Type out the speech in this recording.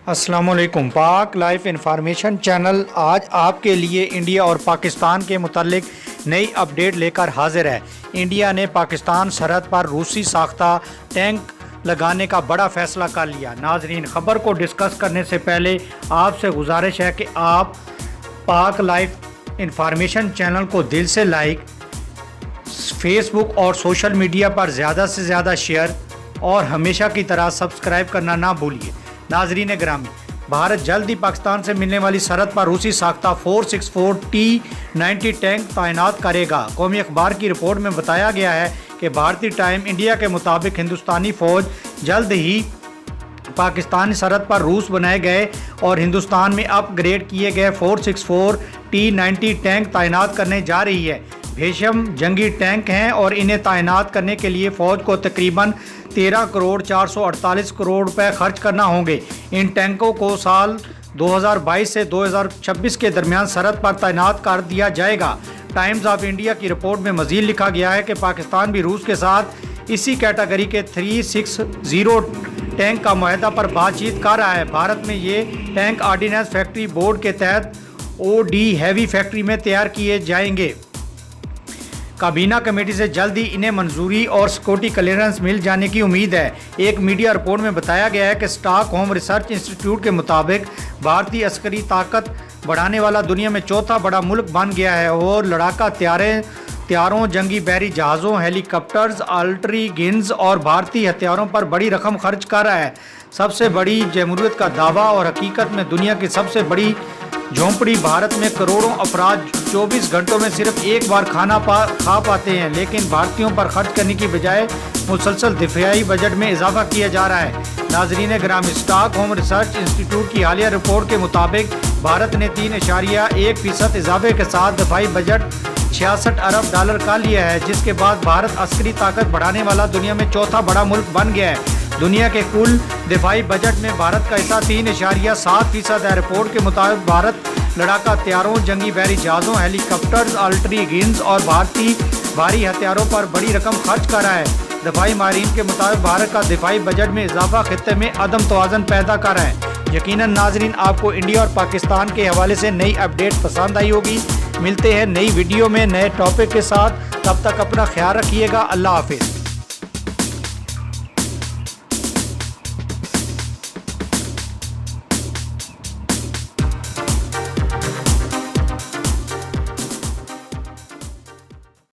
अस्सलामुअलैकुम। पाक life information channel आज आपके लिए इंडिया और पाकिस्तान के मुतालिक नई अपडेट लेकर हाजिर है। इंडिया ने पाकिस्तान सरहद पर रूसी साख्ता टैंक लगाने का बड़ा फैसला कर लिया। नाजरीन, ख़बर को डिस्कस करने से पहले आपसे गुजारिश है कि आप पाक लाइफ इंफॉर्मेशन चैनल को दिल से लाइक, फेसबुक और सोशल मीडिया पर ज़्यादा से ज़्यादा शेयर और हमेशा की तरह सब्सक्राइब करना ना भूलिए। नाजरीन ग्रामी, भारत जल्द ही पाकिस्तान से मिलने वाली सरहद पर रूसी साख्ता 464 T-90 टैंक तैनात करेगा। कौमी अखबार की रिपोर्ट में बताया गया है कि भारतीय टाइम इंडिया के मुताबिक हिंदुस्तानी फ़ौज जल्द ही पाकिस्तानी सरहद पर रूस बनाए गए और हिंदुस्तान में अपग्रेड किए गए 464 T-90 टैंक तैनात करने जा रही है। भीषण जंगी टैंक हैं और इन्हें तैनात करने के लिए फ़ौज को तकरीबन 13 करोड़ 448 करोड़ रुपए खर्च करना होंगे। इन टैंकों को साल 2022 से 2026 के दरमियान सरहद पर तैनात कर दिया जाएगा। टाइम्स ऑफ इंडिया की रिपोर्ट में मज़ीद लिखा गया है कि पाकिस्तान भी रूस के साथ इसी कैटेगरी के 360 टैंक का मुआहदा पर बातचीत कर रहा है। भारत में ये टैंक ऑर्डिनेंस फैक्ट्री बोर्ड के तहत OD हैवी फैक्ट्री में तैयार किए जाएंगे। काबीना कमेटी से जल्द ही इन्हें मंजूरी और सिक्योरिटी क्लियरेंस मिल जाने की उम्मीद है। एक मीडिया रिपोर्ट में बताया गया है कि स्टॉकहोम रिसर्च इंस्टीट्यूट के मुताबिक भारतीय अस्करी ताकत बढ़ाने वाला दुनिया में चौथा बड़ा मुल्क बन गया है और लड़ाका हथियारों, जंगी बहरी जहाज़ों, हेलीकॉप्टर्स, आर्टिलरी गन्स और भारतीय हथियारों पर बड़ी रकम खर्च कर रहा है। सबसे बड़ी जमहूरियत का दावा और हकीकत में दुनिया की सबसे बड़ी झोंपड़ी भारत में करोड़ों अफराद 24 घंटों में सिर्फ एक बार खाना खा पाते हैं, लेकिन भारतीयों पर खर्च करने की बजाय मुसलसल दिफाई बजट में इजाफा किया जा रहा है। नाजरीन ग्रामी, स्टॉकहोम रिसर्च इंस्टीट्यूट की हालिया रिपोर्ट के मुताबिक भारत ने 3.1% इजाफे के साथ दिफाई बजट $66 अरब का लिया है, जिसके बाद भारत अस्करी ताकत बढ़ाने वाला दुनिया में चौथा बड़ा मुल्क बन गया है। दुनिया के कुल दिफाई बजट में भारत का हिस्सा 3.7% है। रिपोर्ट के मुताबिक भारत लड़ाका हथियारों, जंगी बहरी जहाज़ों, हेलीकॉप्टर्स, आर्टिलरी गन्स और भारतीय भारी हथियारों पर बड़ी रकम खर्च कर रहा है। दिफाई माहिरीन के मुताबिक भारत का दिफाई बजट में इजाफा खित्ते में अदम तवाज़ुन पैदा कर रहा है। यकीनन नाजरीन, आपको इंडिया और पाकिस्तान के हवाले से नई अपडेट पसंद आई होगी। मिलते हैं नई वीडियो में नए टॉपिक के साथ। तब तक अपना ख्याल रखिएगा। अल्लाह हाफिज़।